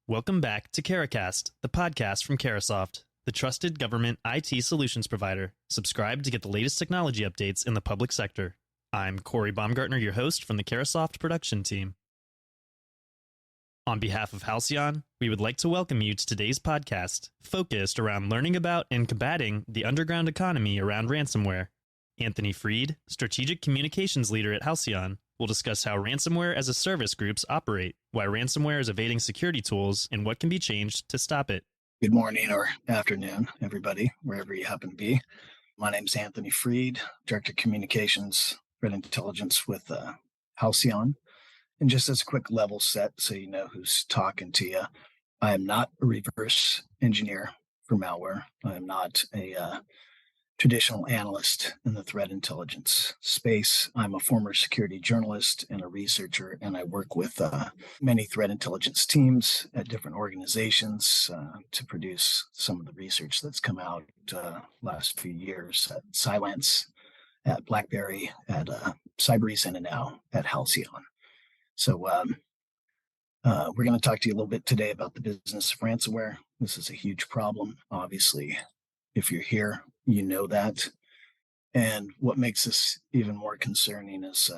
Welcome back to Caracast, the podcast from Carasoft, the trusted government IT solutions provider. Subscribe to get the latest technology updates in the public sector. I'm Corey Baumgartner, your host from the Carasoft production team. On behalf of Halcyon, we would like to welcome you to today's podcast, focused around learning about and combating the underground economy around ransomware. Anthony Freed, Strategic Communications Leader at Halcyon, will discuss how Ransomware-as-a-Service groups operate, why ransomware is evading security tools, and what can be changed to stop it. Good morning or afternoon, everybody, wherever you happen to be. My name is Anthony Freed, Director of Communications, Threat Intelligence with Halcyon. And just as a quick level set, so you know who's talking to you, I am not a reverse engineer for malware. I am not a traditional analyst in the threat intelligence space. I'm a former security journalist and a researcher, and I work with many threat intelligence teams at different organizations to produce some of the research that's come out last few years at Cylance, at BlackBerry, at Cybereason, and now at Halcyon. So we're going to talk to you a little bit today about the business of ransomware. This is a huge problem. Obviously, if you're here, you know that. And what makes this even more concerning is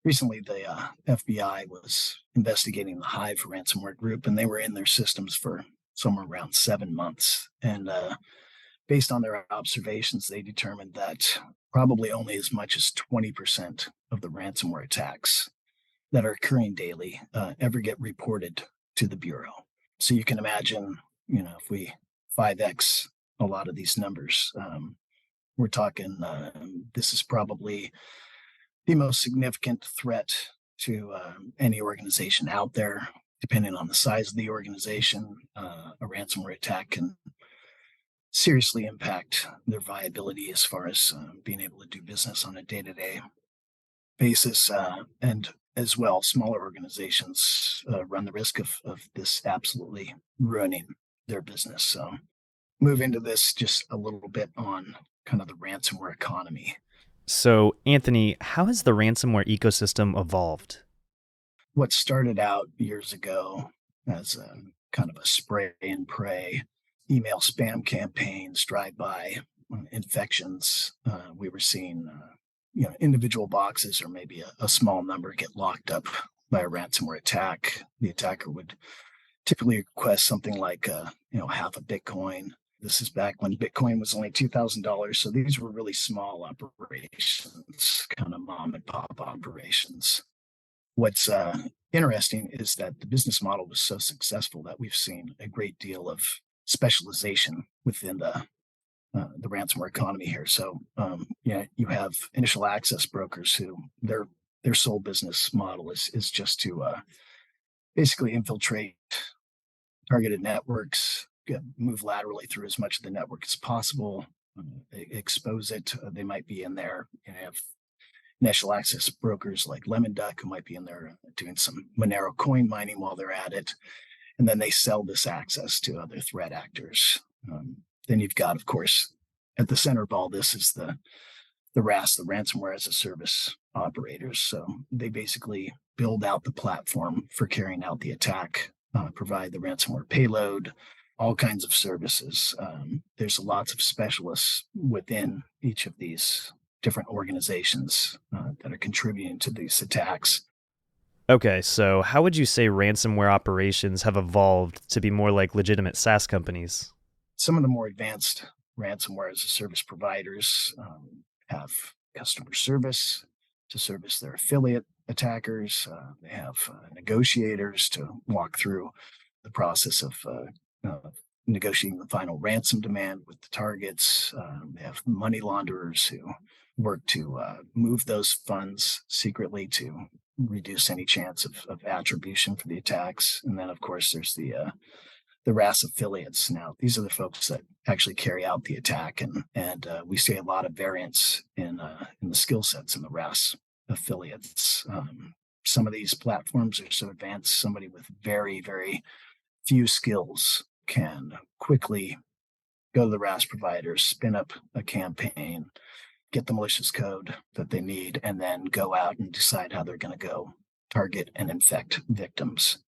recently the FBI was investigating the Hive ransomware group, and they were in their systems for somewhere around 7 months. And based on their observations, they determined that probably only as much as 20% of the ransomware attacks that are occurring daily ever get reported to the Bureau. So you can imagine, if we 5x a lot of these numbers, we're talking, this is probably the most significant threat to any organization out there. Depending on the size of the organization, a ransomware attack can seriously impact their viability as far as being able to do business on a day-to-day basis. And as well, smaller organizations run the risk of this absolutely ruining their business. So move into this just a little bit on kind of the ransomware economy. So, Anthony, how has the ransomware ecosystem evolved? What started out years ago as a kind of a spray and pray email spam campaigns, drive-by infections, we were seeing individual boxes or maybe a small number get locked up by a ransomware attack. The attacker would typically request something like half a Bitcoin. This is back when Bitcoin was only $2,000. So these were really small operations, kind of mom and pop operations. What's interesting is that the business model was so successful that we've seen a great deal of specialization within the ransomware economy here. So, you have initial access brokers who their sole business model is just to basically infiltrate targeted networks, move laterally through as much of the network as possible, expose it. They might be in there. You have initial access brokers like Lemon Duck who might be in there doing some Monero coin mining while they're at it. And then they sell this access to other threat actors. Then you've got, of course, at the center of all this is the RAS, the Ransomware-as-a-Service operators. So they basically build out the platform for carrying out the attack, provide the ransomware payload, all kinds of services. There's lots of specialists within each of these different organizations that are contributing to these attacks. Okay, so how would you say ransomware operations have evolved to be more like legitimate SaaS companies? Some of the more advanced ransomware-as-a-service providers have customer service to service their affiliate attackers. They have negotiators to walk through the process of negotiating the final ransom demand with the targets. They have money launderers who work to move those funds secretly to reduce any chance of attribution for the attacks. And then, of course, there's the RAS affiliates. Now, these are the folks that actually carry out the attack, and we see a lot of variance in the skill sets in the RAS affiliates. Some of these platforms are so advanced, somebody with very, very few skills can quickly go to the RAS providers, spin up a campaign, get the malicious code that they need, and then go out and decide how they're going to go target and infect victims.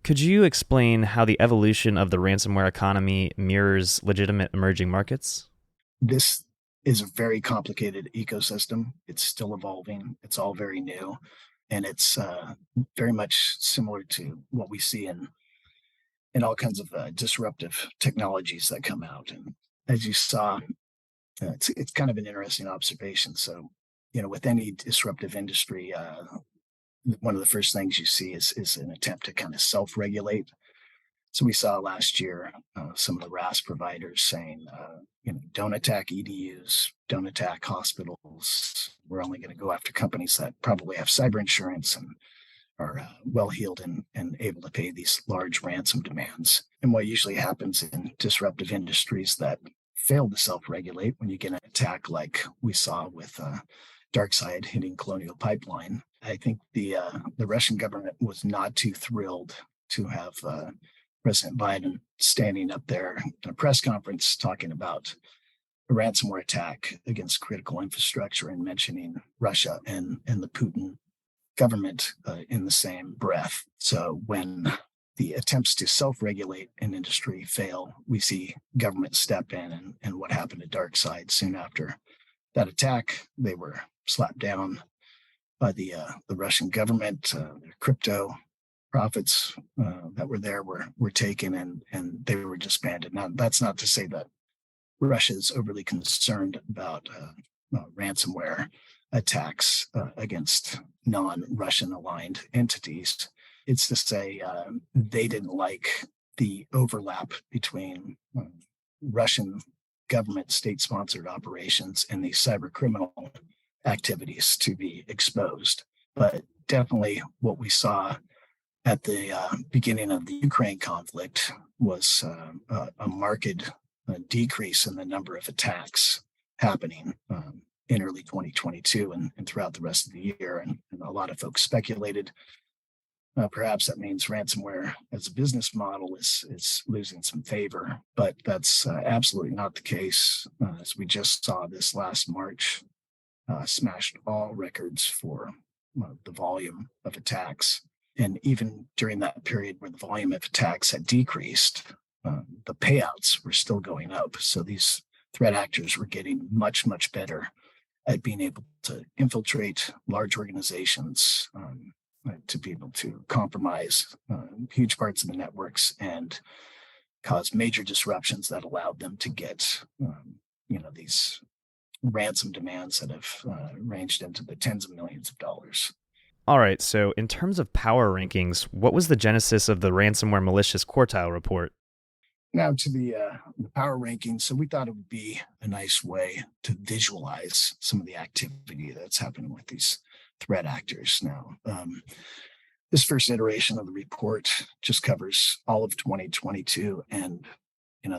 Could you explain how the evolution of the ransomware economy mirrors legitimate emerging markets? This is a very complicated ecosystem. It's still evolving. It's all very new. And it's very much similar to what we see in all kinds of disruptive technologies that come out. And as you saw, it's kind of an interesting observation. So, with any disruptive industry, one of the first things you see is an attempt to kind of self-regulate. So we saw last year some of the RAS providers saying, don't attack EDUs, don't attack hospitals. We're only going to go after companies that probably have cyber insurance and are well-heeled and able to pay these large ransom demands. And what usually happens in disruptive industries that fail to self-regulate, when you get an attack like we saw with DarkSide hitting Colonial Pipeline, I think the Russian government was not too thrilled to have President Biden standing up there in a press conference talking about a ransomware attack against critical infrastructure and mentioning Russia and the Putin government in the same breath. So when the attempts to self-regulate an industry fail, we see government step in, and what happened to DarkSide soon after that attack. They were slapped down by the Russian government. Their crypto profits that were there were taken, and they were disbanded. Now, that's not to say that Russia is overly concerned about ransomware attacks against non-Russian aligned entities. It's to say they didn't like the overlap between Russian government state-sponsored operations and these cyber criminal activities to be exposed. But definitely what we saw at the beginning of the Ukraine conflict was a marked decrease in the number of attacks happening in early 2022 and throughout the rest of the year. And a lot of folks speculated perhaps that means ransomware as a business model is losing some favor, but that's absolutely not the case. As we just saw this last March, smashed all records for the volume of attacks. And even during that period where the volume of attacks had decreased, the payouts were still going up. So these threat actors were getting much, much better at being able to infiltrate large organizations, to be able to compromise huge parts of the networks and cause major disruptions that allowed them to get, these ransom demands that have ranged into the tens of millions of dollars. All right, so in terms of power rankings, what was the genesis of the ransomware malicious quartile report? Now to the power rankings. So we thought it would be a nice way to visualize some of the activity that's happening with these threat actors. Now, this first iteration of the report just covers all of 2022, and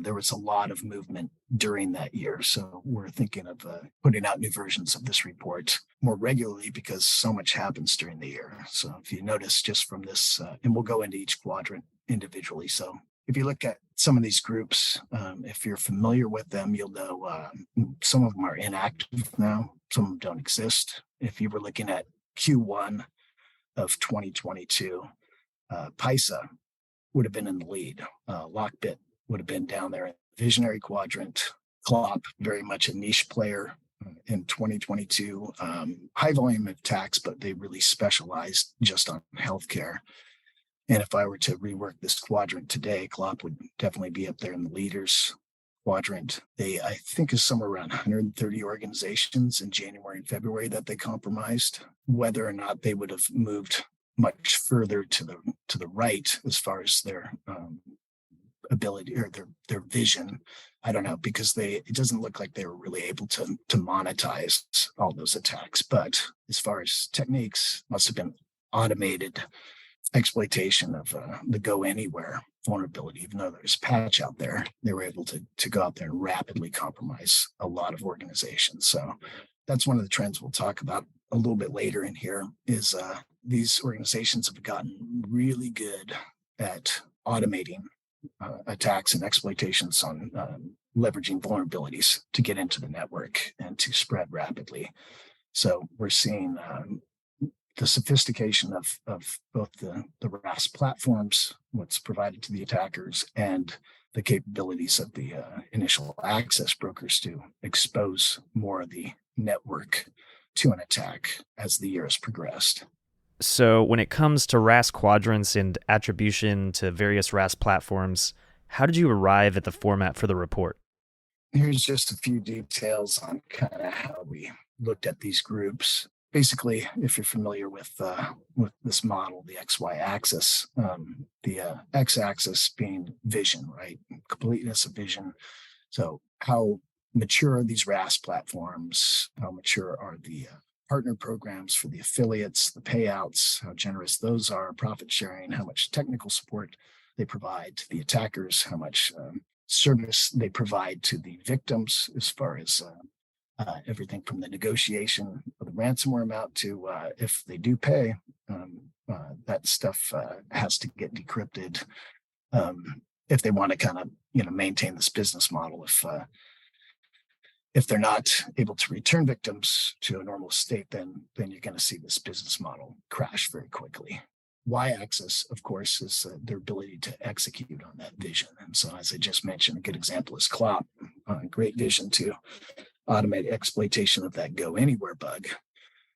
there was a lot of movement during that year. So we're thinking of putting out new versions of this report more regularly because so much happens during the year. So if you notice just from this, and we'll go into each quadrant individually. So if you look at some of these groups, if you're familiar with them, you'll know some of them are inactive now, some of them don't exist. If you were looking at Q1 of 2022, PISA would have been in the lead. Lockbit would have been down there in the visionary quadrant. Clop, very much a niche player in 2022. High volume of attacks, but they really specialized just on healthcare. And if I were to rework this quadrant today, Clop would definitely be up there in the leaders quadrant. They, I think, is somewhere around 130 organizations in January and February that they compromised. Whether or not they would have moved much further to the right as far as their ability or their vision, I don't know, because it doesn't look like they were really able to monetize all those attacks. But as far as techniques, must have been automated exploitation of the go anywhere vulnerability. Even though there's patch out there, they were able to go out there and rapidly compromise a lot of organizations. So that's one of the trends we'll talk about a little bit later in here is these organizations have gotten really good at automating attacks and exploitations on leveraging vulnerabilities to get into the network and to spread rapidly. So we're seeing the sophistication of both the RAS platforms, what's provided to the attackers, and the capabilities of the initial access brokers to expose more of the network to an attack as the year has progressed. So when it comes to RAS quadrants and attribution to various RAS platforms, how did you arrive at the format for the report? Here's just a few details on kind of how we looked at these groups. Basically, if you're familiar with this model, the XY axis, the X axis being vision, right? Completeness of vision. So how mature are these RAS platforms? How mature are the partner programs for the affiliates, the payouts, how generous those are, profit sharing, how much technical support they provide to the attackers, how much service they provide to the victims as far as everything from the negotiation of the ransomware amount to if they do pay, that stuff has to get decrypted if they want to kind of maintain this business model. If they're not able to return victims to a normal state, then you're going to see this business model crash very quickly. Y-axis, of course, is their ability to execute on that vision. And so, as I just mentioned, a good example is Clop, great vision to automate exploitation of that Go Anywhere bug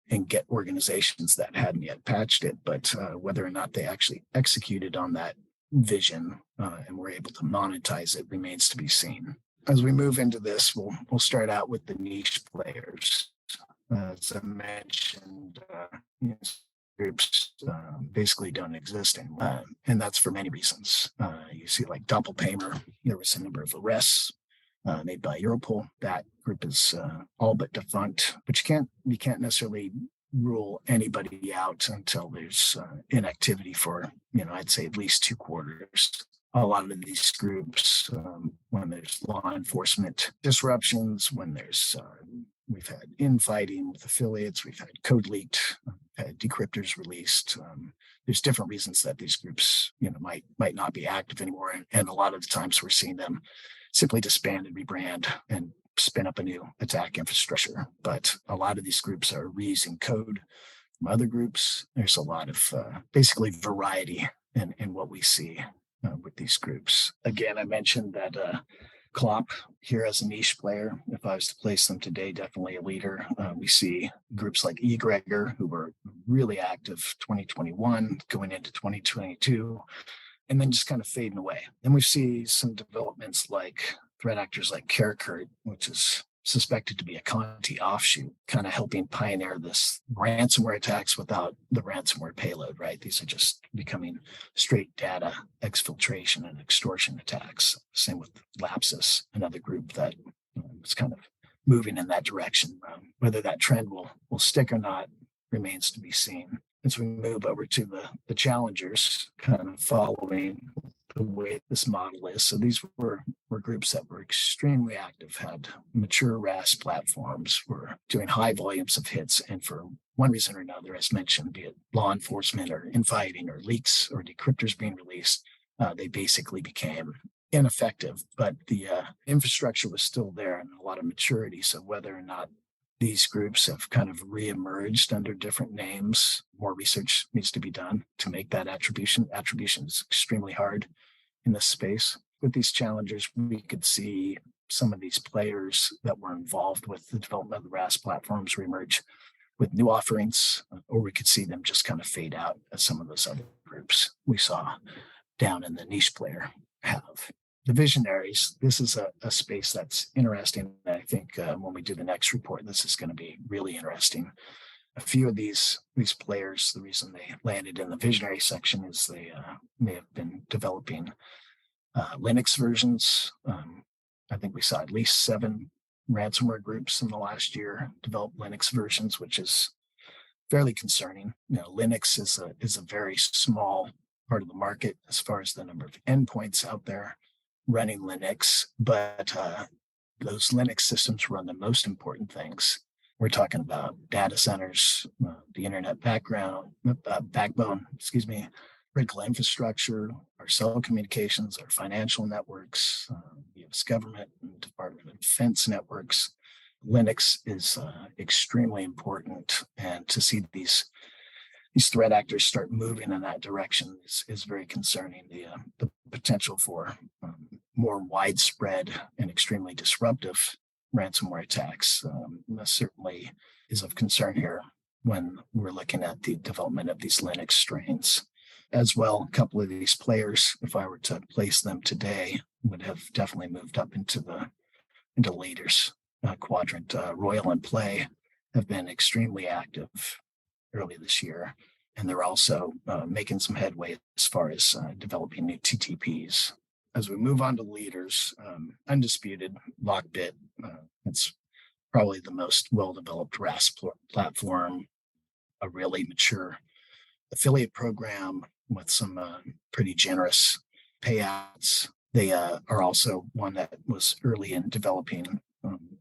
and get organizations that hadn't yet patched it, but whether or not they actually executed on that vision and were able to monetize it remains to be seen. As we move into this, we'll start out with the niche players. As I mentioned, groups basically don't exist anymore, and that's for many reasons. You see, like Doppelpaymer, there was a number of arrests made by Europol. That group is all but defunct, but you can't necessarily rule anybody out until there's inactivity for, I'd say at least 2 quarters. A lot of these groups, when there's law enforcement disruptions, when there's we've had infighting with affiliates, we've had code leaked, had decryptors released. There's different reasons that these groups, might not be active anymore, and a lot of the times we're seeing them simply disband and rebrand and spin up a new attack infrastructure. But a lot of these groups are reusing code from other groups. There's a lot of basically variety in what we see with these groups. Again, I mentioned that Clop here as a niche player, if I was to place them today, definitely a leader. We see groups like eGregor, who were really active 2021 going into 2022, and then just kind of fading away. Then we see some developments like threat actors like Karakurt, which is suspected to be a Conti offshoot, kind of helping pioneer this ransomware attacks without the ransomware payload, right? These are just becoming straight data exfiltration and extortion attacks. Same with Lapsus, another group that is kind of moving in that direction. Whether that trend will stick or not remains to be seen. As we move over to the challengers, kind of following the way this model is. So these were groups that were extremely active, had mature RAS platforms, were doing high volumes of hits, and for one reason or another, as mentioned, be it law enforcement or infighting or leaks or decryptors being released, they basically became ineffective. But the infrastructure was still there and a lot of maturity. So whether or not these groups have kind of reemerged under different names, more research needs to be done to make that attribution. Attribution is extremely hard in this space. With these challengers, we could see some of these players that were involved with the development of the RAS platforms reemerge with new offerings, or we could see them just kind of fade out as some of those other groups we saw down in the niche player have. The visionaries, this is a space that's interesting. I think when we do the next report, this is going to be really interesting. A few of these players, the reason they landed in the visionary section is they may have been developing Linux versions. I think we saw at least 7 ransomware groups in the last year develop Linux versions, which is fairly concerning. Linux is a very small part of the market as far as the number of endpoints out there running Linux, but those Linux systems run the most important things. We're talking about data centers, the internet backbone, critical infrastructure, our cell communications, our financial networks, U.S. government and Department of Defense networks. Linux is extremely important, and to see these threat actors start moving in that direction is very concerning. The potential for more widespread and extremely disruptive ransomware attacks certainly is of concern here when we're looking at the development of these Linux strains. As well, a couple of these players, if I were to place them today, would have definitely moved up into leaders quadrant. Royal and Play have been extremely active early this year, and they're also making some headway as far as developing new TTPs. As we move on to leaders, Undisputed, Lockbit, it's probably the most well-developed RAS platform, a really mature affiliate program with some pretty generous payouts. They are also one that was early in developing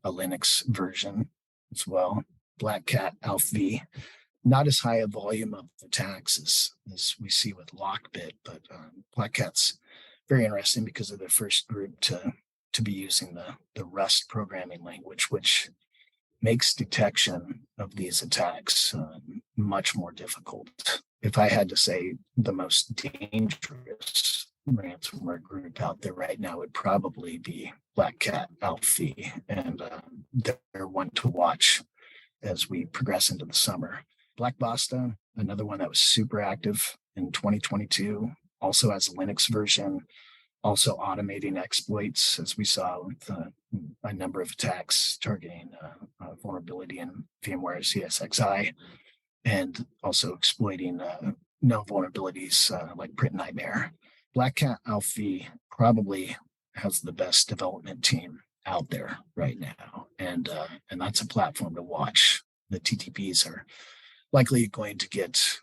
a Linux version as well. Black Cat AlphaV, not as high a volume of attacks as we see with Lockbit, but Black Cat's very interesting because of the first group to be using the Rust programming language, which makes detection of these attacks much more difficult. If I had to say the most dangerous ransomware group out there right now would probably be Black Cat AlphaV, and they're one to watch as we progress into the summer. Black Basta, another one that was super active in 2022, also has a Linux version, also automating exploits, as we saw with a number of attacks targeting vulnerability in VMware CSXi, and also exploiting known vulnerabilities like Print Nightmare. Black Cat AlphaV probably has the best development team out there right now, and that's a platform to watch. The TTPs are likely going to get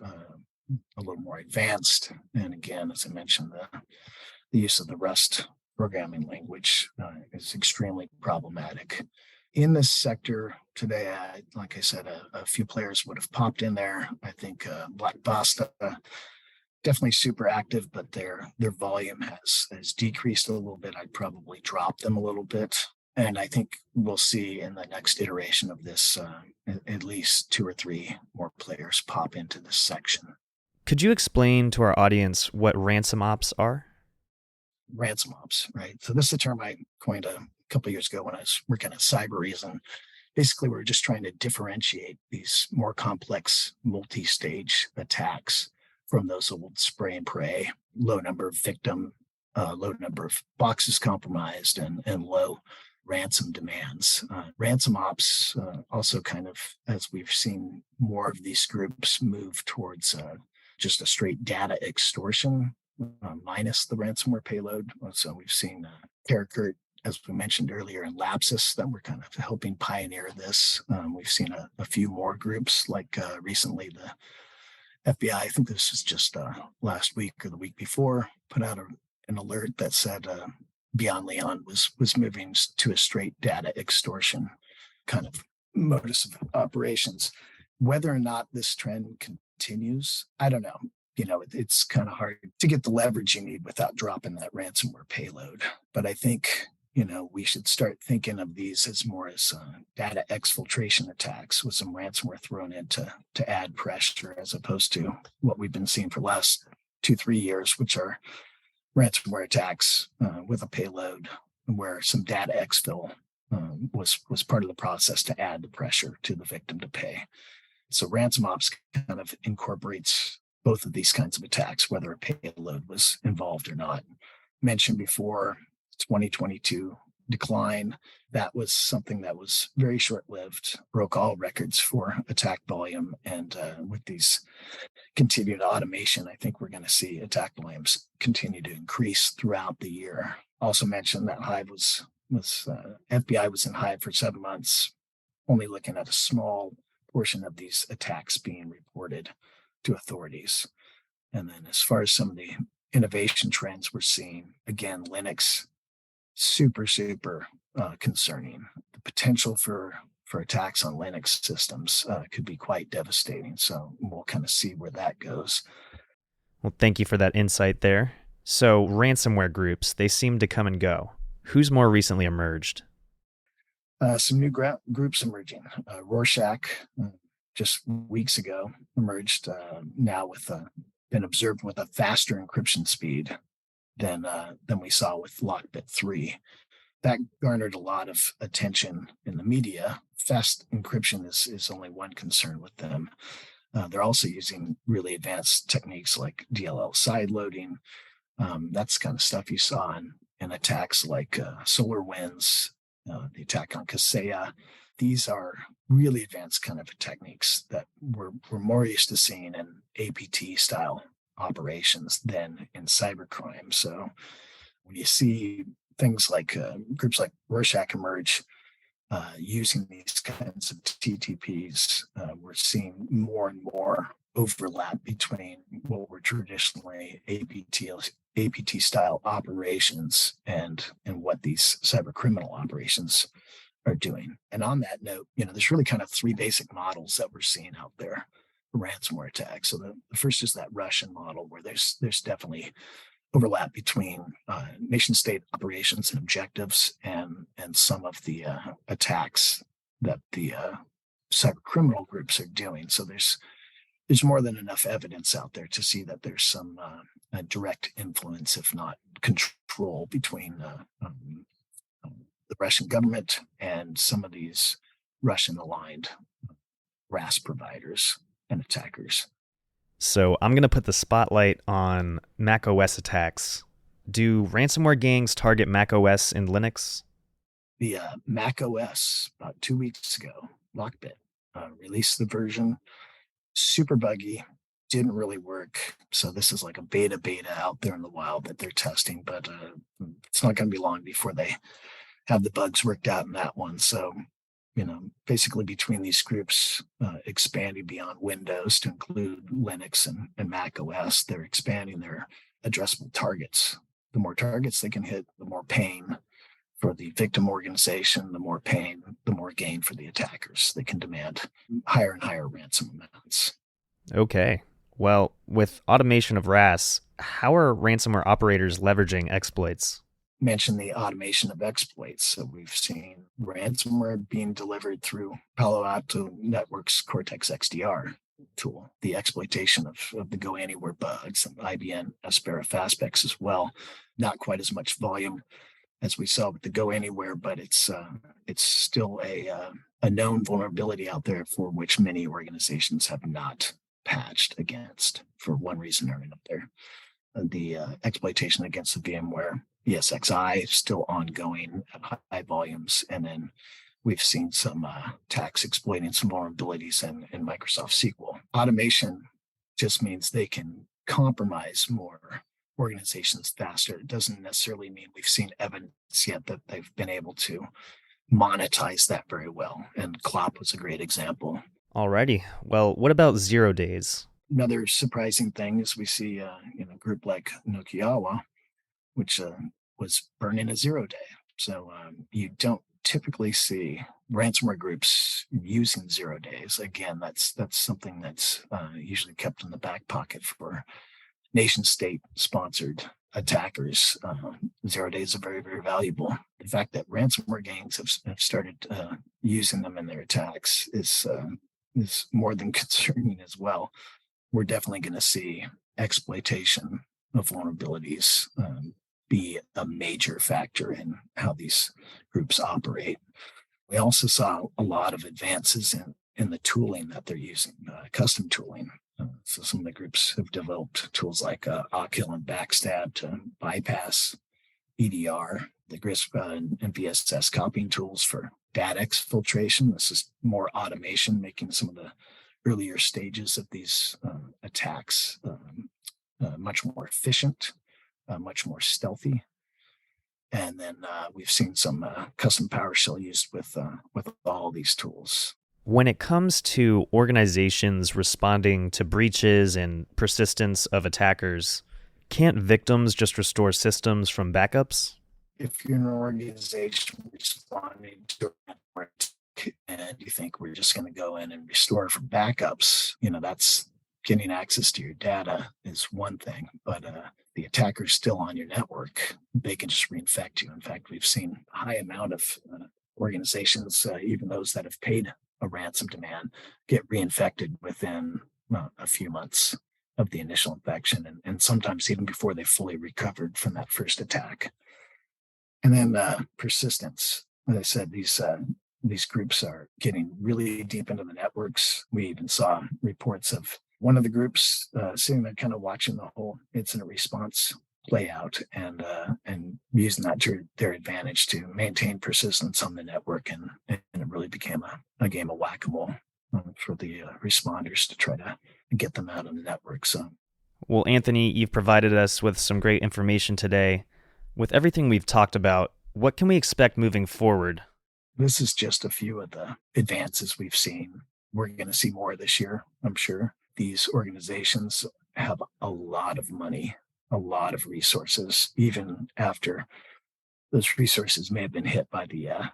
a little more advanced, and again, as I mentioned, the use of the Rust programming language is extremely problematic. In this sector today, like I said, a few players would have popped in there. I think Black Basta definitely super active, but their volume has decreased a little bit. I'd probably drop them a little bit. And I think we'll see in the next iteration of this at least 2 or 3 more players pop into this section. Could you explain to our audience what ransom ops are? Ransom ops, right? So this is a term I coined a couple of years ago when I was working at Cybereason. Basically, we're just trying to differentiate these more complex multi-stage attacks from those old spray and pray, low number of victim, low number of boxes compromised, and low ransom demands. Ransom ops also kind of, as we've seen more of these groups move towards just a straight data extortion minus the ransomware payload. So we've seen Terracurt, as we mentioned earlier, and Lapsus that were kind of helping pioneer this. We've seen a few more groups, like recently the FBI, I think this was just last week or the week before, put out an alert that said Beyond Leon was moving to a straight data extortion kind of modus of operations. Whether or not this trend continues, I don't know. It's kind of hard to get the leverage you need without dropping that ransomware payload. But I think, we should start thinking of these as more as data exfiltration attacks with some ransomware thrown in to add pressure, as opposed to what we've been seeing for the last 2-3 years, which are ransomware attacks with a payload where some data exfil was part of the process to add the pressure to the victim to pay. So ransom ops kind of incorporates both of these kinds of attacks, whether a payload was involved or not. Mentioned before, 2022 decline, that was something that was very short-lived, broke all records for attack volume. And with these continued automation, I think we're going to see attack volumes continue to increase throughout the year. Also mentioned that Hive was FBI was in Hive for 7 months, only looking at a small portion of these attacks being reported to authorities. And then as far as some of the innovation trends we're seeing, again, Linux, super concerning. The potential for attacks on Linux systems could be quite devastating. So we'll kind of see where that goes. Well, thank you for that insight there. So, ransomware groups, they seem to come and go. Who's more recently emerged? Some new groups emerging. Rorschach, just weeks ago, emerged now with been observed with a faster encryption speed than we saw with Lockbit 3. That garnered a lot of attention in the media. Fast encryption is only one concern with them. They're also using really advanced techniques like DLL sideloading. That's kind of stuff you saw in attacks like SolarWinds, the attack on Kaseya. These are really advanced kind of techniques that we're more used to seeing in APT style operations than in cybercrime. So when you see things like groups like Rorschach emerge using these kinds of TTPs, we're seeing more and more overlap between what were traditionally APT style operations and what these cyber criminal operations are doing. And on that note, there's really kind of three basic models that we're seeing out there for ransomware attacks. So the first is that Russian model where there's definitely overlap between nation state operations and objectives and some of the attacks that the cyber criminal groups are doing. So there's more than enough evidence out there to see that there's some direct influence, if not control, between the Russian government and some of these Russian aligned RAS providers and attackers. So, I'm going to put the spotlight on Mac OS attacks. Do ransomware gangs target Mac OS and Linux? The Mac OS, about 2 weeks ago, Lockbit released the version. Super buggy, didn't really work. So this is like a beta out there in the wild that they're testing, but it's not going to be long before they have the bugs worked out in that one. So, basically between these groups expanding beyond Windows to include Linux and Mac OS, they're expanding their addressable targets. The more targets they can hit, the more pain for the victim organization, the more pain, the more gain for the attackers. They can demand higher and higher ransom amounts. Okay. Well, with automation of RAS, how are ransomware operators leveraging exploits? Mention the automation of exploits. So we've seen ransomware being delivered through Palo Alto Networks Cortex XDR tool, the exploitation of the Go Anywhere bugs, and IBM Aspera fastbacks as well. Not quite as much volume as we saw with the Go Anywhere, but it's still a known vulnerability out there for which many organizations have not patched against for one reason or another. The exploitation against the VMware ESXi still ongoing at high volumes, and then we've seen some attacks exploiting some vulnerabilities in Microsoft SQL. Automation just means they can compromise more organizations faster. It doesn't necessarily mean we've seen evidence yet that they've been able to monetize that very well. And Clop was a great example. Alrighty. Well, what about 0 days? Another surprising thing is we see a group like Nokiawa, which was burning a 0 day. So you don't typically see ransomware groups using 0 days. Again, that's something that's usually kept in the back pocket for nation state sponsored attackers. 0 days are very, very valuable. The fact that ransomware gangs have started using them in their attacks is more than concerning as well. We're definitely going to see exploitation of vulnerabilities be a major factor in how these groups operate. We also saw a lot of advances in the tooling that they're using, custom tooling. So some of the groups have developed tools like Ocul and Backstab to bypass EDR, the GRISP and VSS copying tools for data exfiltration. This is more automation, making some of the earlier stages of these attacks much more efficient, much more stealthy. And then we've seen some custom PowerShell used with all these tools. When it comes to organizations responding to breaches and persistence of attackers, can't victims just restore systems from backups? If you're an organization responding to and you think we're just going to go in and restore from backups, that's getting access to your data is one thing, but the attacker's still on your network. They can just reinfect you. In fact, we've seen a high amount of organizations, even those that have paid a ransom demand, get reinfected within a few months of the initial infection, and sometimes even before they fully recovered from that first attack. And then persistence. As I said, these groups are getting really deep into the networks. We even saw reports of one of the groups sitting there kind of watching the whole incident response play out and using that to their advantage to maintain persistence on the network. And it really became a game of whack-a-mole for the responders to try to get them out of the network. So, well, Anthony, you've provided us with some great information today. With everything we've talked about, what can we expect moving forward? This is just a few of the advances we've seen. We're going to see more this year, I'm sure. These organizations have a lot of money, a lot of resources, even after those resources may have been hit by the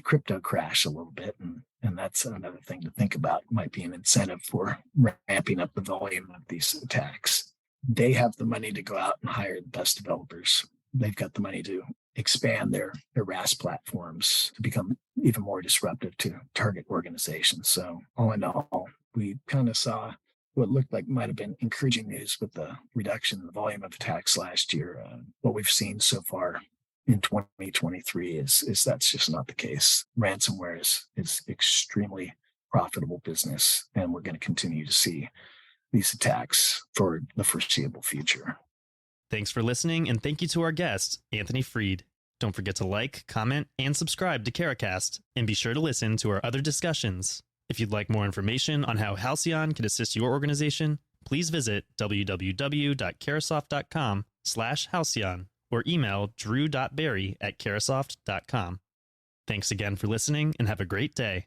crypto crash a little bit. And that's another thing to think about. Might be an incentive for ramping up the volume of these attacks. They have the money to go out and hire the best developers. They've got the money to expand their RAS platforms to become even more disruptive to target organizations. So all in all, we kind of saw what looked like might have been encouraging news with the reduction in the volume of attacks last year. What we've seen so far in 2023 is that's just not the case. Ransomware is extremely profitable business, and we're going to continue to see these attacks for the foreseeable future. Thanks for listening, and thank you to our guest, Anthony Freed. Don't forget to like, comment, and subscribe to Caracast, and be sure to listen to our other discussions. If you'd like more information on how Halcyon can assist your organization, please visit www.carasoft.com/Halcyon or email drew.berry@carasoft.com. Thanks again for listening, and have a great day.